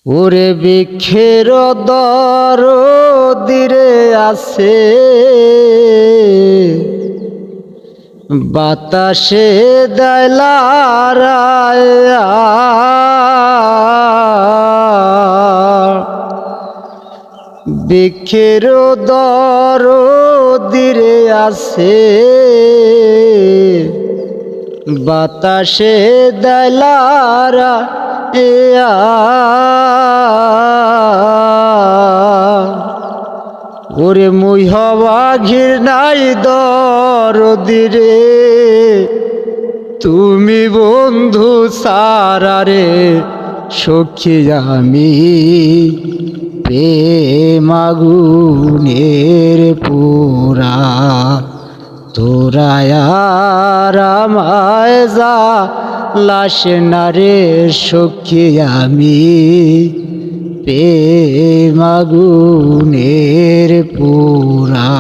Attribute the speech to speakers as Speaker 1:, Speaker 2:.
Speaker 1: ওরে বৃক্ষের দরদিরে আছে বাতাসে দেলারায় বৃক্ষের দরদিরে আছে বাতাসে দেলারা ওরে মুই হওয়া ঘৃণাই দরদিরে তুমি বন্ধু সারারে সখী আমি প্রেম আগুনের পুরা তোরা আর আমায় যা লাশ না রে সখী আমি প্রেম আগুনের পুরা।